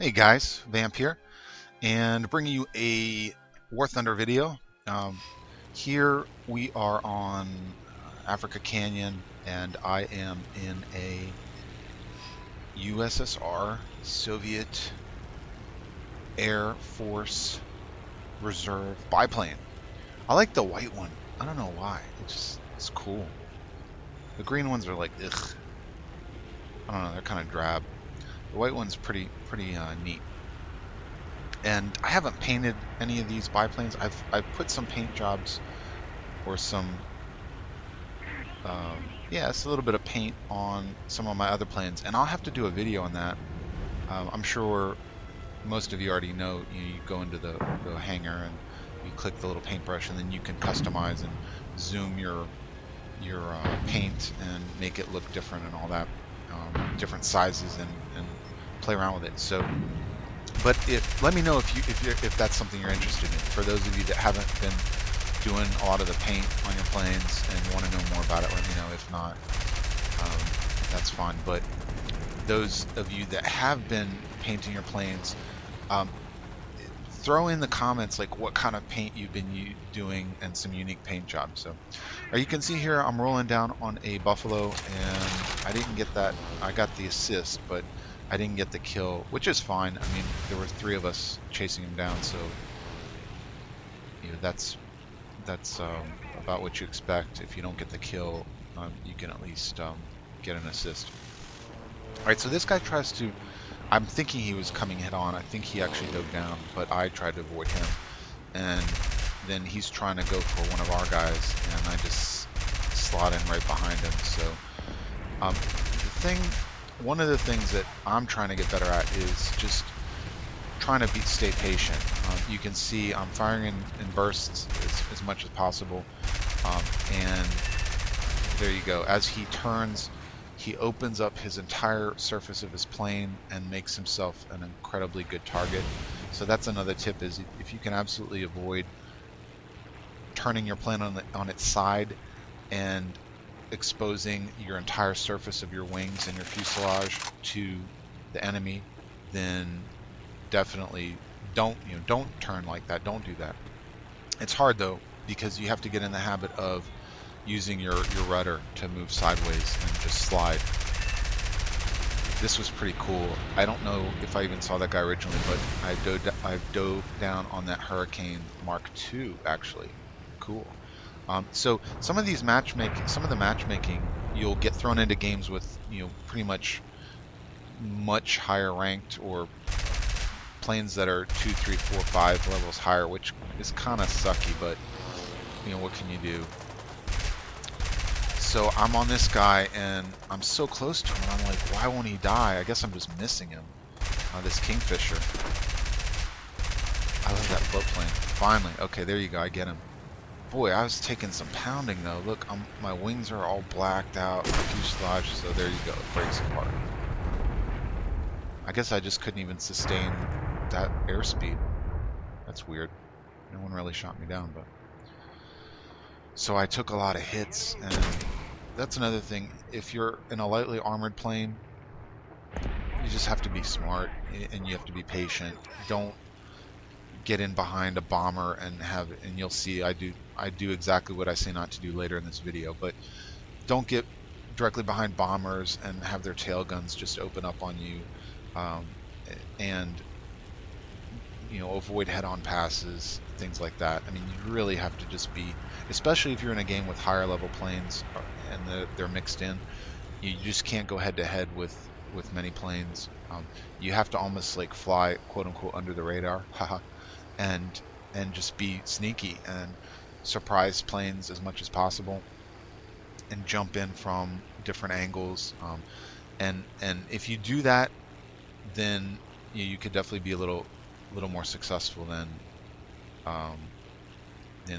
Hey guys, Vamp here, and bringing you a War Thunder video. Here we are on Africa Canyon, and I am in a USSR Soviet Air Force Reserve biplane. I like the white one. I don't know why. It's cool. The green ones are like ugh. I don't know. They're kind of drab. The white one's pretty neat. And I haven't painted any of these biplanes. I've put some paint jobs or some yeah, it's a little bit of paint on some of my other planes, and I'll have to do a video on that. I'm sure most of you already know. You go into the hangar and you click the little paintbrush, and then you can customize and zoom your paint and make it look different and all that, different sizes and play around with it. So. But let me know if that's something you're interested in. For those of you that haven't been doing a lot of the paint on your planes and want to know more about it, let me know. If not, that's fine. But those of you that have been painting your planes, throw in the comments like what kind of paint you've been doing and some unique paint jobs. So you can see here I'm rolling down on a Buffalo, and I didn't get that. I got the assist, but I didn't get the kill, which is fine. I mean, there were 3 of us chasing him down, so you know that's about what you expect. If you don't get the kill, you can at least get an assist. All right, so this guy tries to. I'm thinking he was coming head on. I think he actually dove down, but I tried to avoid him, and then he's trying to go for one of our guys, and I just slot in right behind him. So one of the things that I'm trying to get better at is just trying to stay patient. You can see I'm firing in bursts as much as possible, and there you go. As he turns, he opens up his entire surface of his plane and makes himself an incredibly good target. So that's another tip: is if you can absolutely avoid turning your plane on its side and exposing your entire surface of your wings and your fuselage to the enemy, then definitely don't turn like that. Don't do that. It's hard though, because you have to get in the habit of using your rudder to move sideways and just slide. This was pretty cool. I don't know if I even saw that guy originally, but I dove down on that Hurricane Mark II actually. Cool. So some of the matchmaking, you'll get thrown into games with pretty much higher ranked or planes that are 2, 3, 4, 5 levels higher, which is kind of sucky, but what can you do? So I'm on this guy and I'm so close to him, and I'm like, why won't he die? I guess I'm just missing him. This Kingfisher. I love that float plane. Finally, okay, there you go. I get him. Boy, I was taking some pounding though. Look, my wings are all blacked out, my fuselage, so there you go, it breaks apart. I guess I just couldn't even sustain that airspeed. That's weird. No one really shot me down, but... So I took a lot of hits, and that's another thing. If you're in a lightly armored plane, you just have to be smart, and you have to be patient. Don't get in behind a bomber and you'll see I do exactly what I say not to do later in this video, but don't get directly behind bombers and have their tail guns just open up on you, and avoid head-on passes, things like that. I mean, you really have to just be, especially if you're in a game with higher level planes and they're mixed in, you just can't go head to head with many planes. You have to almost like fly quote unquote under the radar, haha, and just be sneaky and surprise planes as much as possible and jump in from different angles, and if you do that, then you could definitely be a little more successful than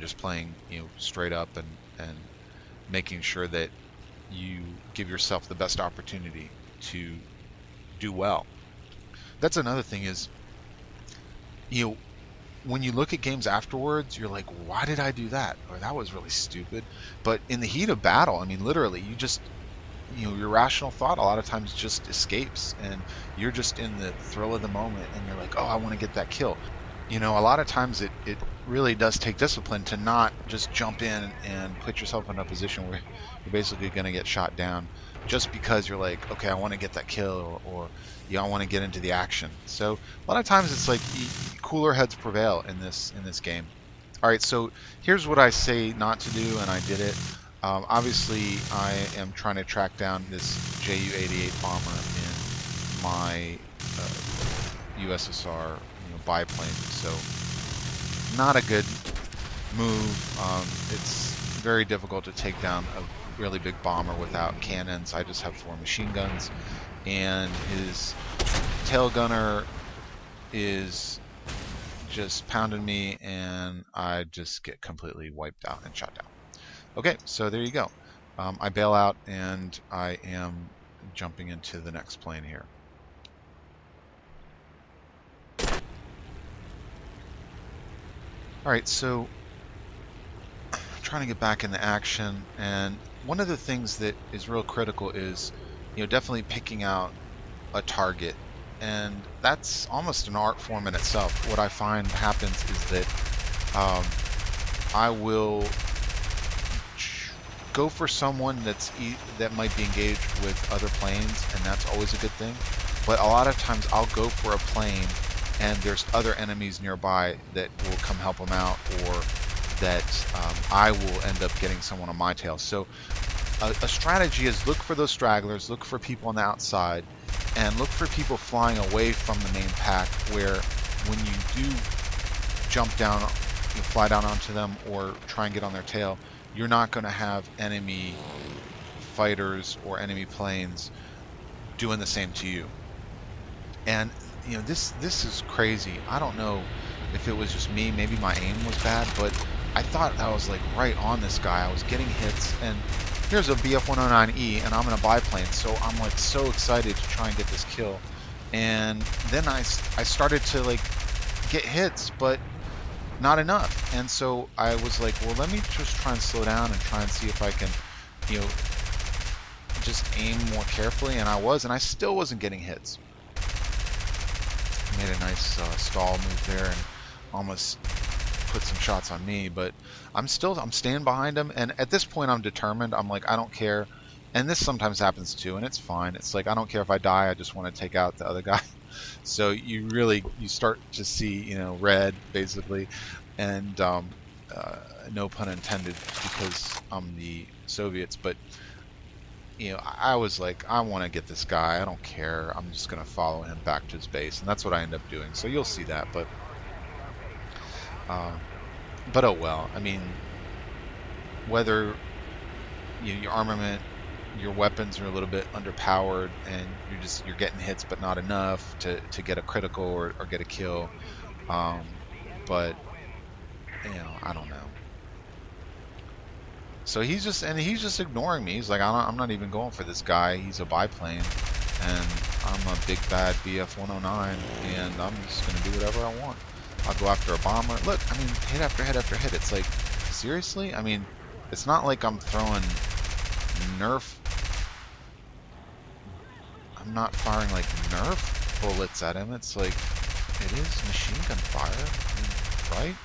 just playing straight up and making sure that you give yourself the best opportunity to do well. That's another thing is, when you look at games afterwards, you're like, why did I do that? Or that was really stupid. But in the heat of battle, I mean, literally, your rational thought a lot of times just escapes, and you're just in the thrill of the moment, and you're like, oh, I want to get that kill. A lot of times it really does take discipline to not just jump in and put yourself in a position where you're basically going to get shot down just because you're like, okay, I want to get that kill, or I want to get into the action. So a lot of times it's like cooler heads prevail in this game. All right, so here's what I say not to do, and I did it. Obviously, I am trying to track down this Ju-88 bomber in my USSR biplane, so not a good move. It's very difficult to take down a really big bomber without cannons. I just have 4 machine guns, and his tail gunner is just pounding me, and I just get completely wiped out and shot down. Okay, so there you go. I bail out, and I am jumping into the next plane here. All right, so I'm trying to get back into action, and one of the things that is real critical is, definitely picking out a target, and that's almost an art form in itself. What I find happens is that I will go for someone that might be engaged with other planes, and that's always a good thing. But a lot of times I'll go for a plane and there's other enemies nearby that will come help them out, or that I will end up getting someone on my tail. So a strategy is look for those stragglers, look for people on the outside, and look for people flying away from the main pack, where when you do jump down, you fly down onto them or try and get on their tail, you're not going to have enemy fighters or enemy planes doing the same to you. And this is crazy. I don't know if it was just me, maybe my aim was bad, but I thought I was like right on this guy. I was getting hits, and here's a BF-109E, and I'm in a biplane, so I'm like so excited to try and get this kill. And then I started to like get hits, but not enough. And so I was like, well, let me just try and slow down and try and see if I can, just aim more carefully. And I still wasn't getting hits. Made a nice stall move there and almost put some shots on me, but I'm staying behind him. And at this point, I'm determined. I'm like, I don't care. And this sometimes happens too, and it's fine. It's like, I don't care if I die. I just want to take out the other guy. So you start to see, red basically, and no pun intended, because I'm the Soviets. But I was like, I want to get this guy. I don't care. I'm just gonna follow him back to his base, and that's what I end up doing. So you'll see that, but oh well. I mean, whether your armament, your weapons are a little bit underpowered, and you're getting hits but not enough to get a critical or get a kill. But I don't know. So he's just ignoring me. He's like, I'm not even going for this guy. He's a biplane, and I'm a big bad BF-109, and I'm just gonna do whatever I want. I'll go after a bomber. Look, I mean, hit after hit after hit. It's like, seriously? I mean, it's not like I'm throwing Nerf. I'm not firing like Nerf bullets at him. It's like, it is machine gun fire, I mean, right?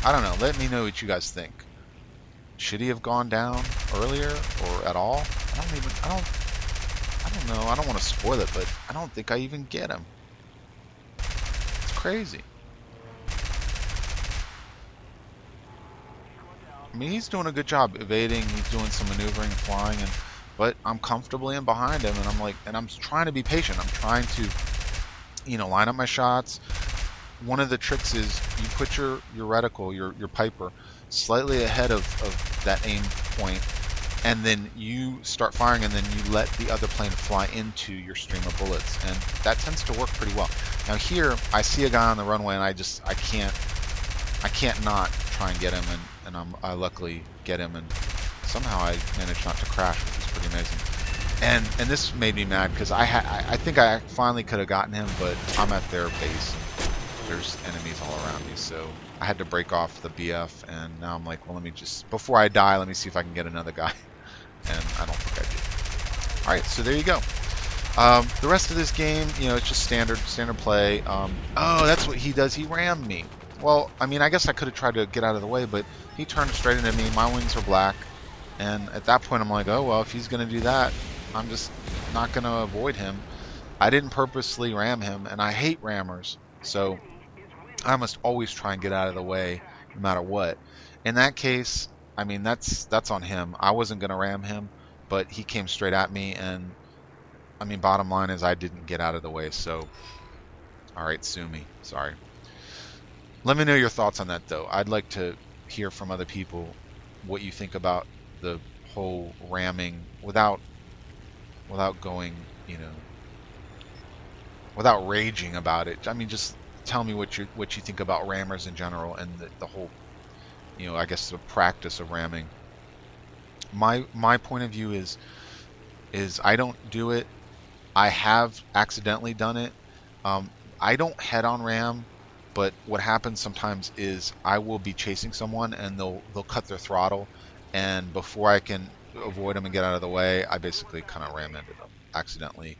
I don't know. Let me know what you guys think. Should he have gone down earlier or at all? I don't know. I don't want to spoil it, but I don't think I even get him. It's crazy. I mean, he's doing a good job evading. He's doing some maneuvering and flying, but I'm comfortably in behind him, and I'm like, and I'm trying to be patient. I'm trying to, line up my shots. One of the tricks is you put your reticle, your Piper, slightly ahead of that aim point, and then you start firing, and then you let the other plane fly into your stream of bullets, and that tends to work pretty well. Now here, I see a guy on the runway, and I can't not try and get him, and I luckily get him, and somehow I managed not to crash, which is pretty amazing. And this made me mad, because I think I finally could have gotten him, but I'm at their base, and there's enemies all around me, so I had to break off the BF, and now I'm like, well, let me just, before I die, let me see if I can get another guy. And I don't think I did. All right, so there you go. The rest of this game, you know, it's just standard play. Oh, that's what he does. He rammed me. Well, I mean, I guess I could have tried to get out of the way, but he turned straight into me. My wings are black, and at that point, I'm like, oh well, if he's gonna do that, I'm just not gonna avoid him. I didn't purposely ram him, and I hate rammers, so I must always try and get out of the way, no matter what. In that case, I mean, that's on him. I wasn't gonna ram him, but he came straight at me, and I mean, bottom line is I didn't get out of the way, so all right, sue me. Sorry. Let me know your thoughts on that, though. I'd like to hear from other people what you think about the whole ramming without going, you know, without raging about it. I mean, just tell me what you think about rammers in general and the whole, you know, I guess the practice of ramming. My point of view is I don't do it. I have accidentally done it. Um, I don't head-on ram, but what happens sometimes is I will be chasing someone and they'll cut their throttle, and before I can avoid them and get out of the way, I basically kind of ram into them accidentally.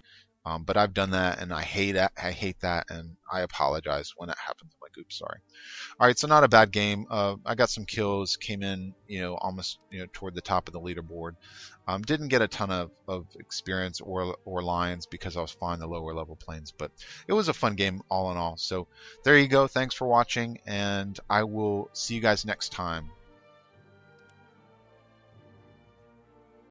But I've done that, and I hate that. I hate that, and I apologize when it happens. I'm like, oops, sorry. All right, so not a bad game. I got some kills, came in, you know, almost, you know, toward the top of the leaderboard. Didn't get a ton of experience or lines because I was flying the lower level planes, but it was a fun game all in all. So there you go. Thanks for watching, and I will see you guys next time.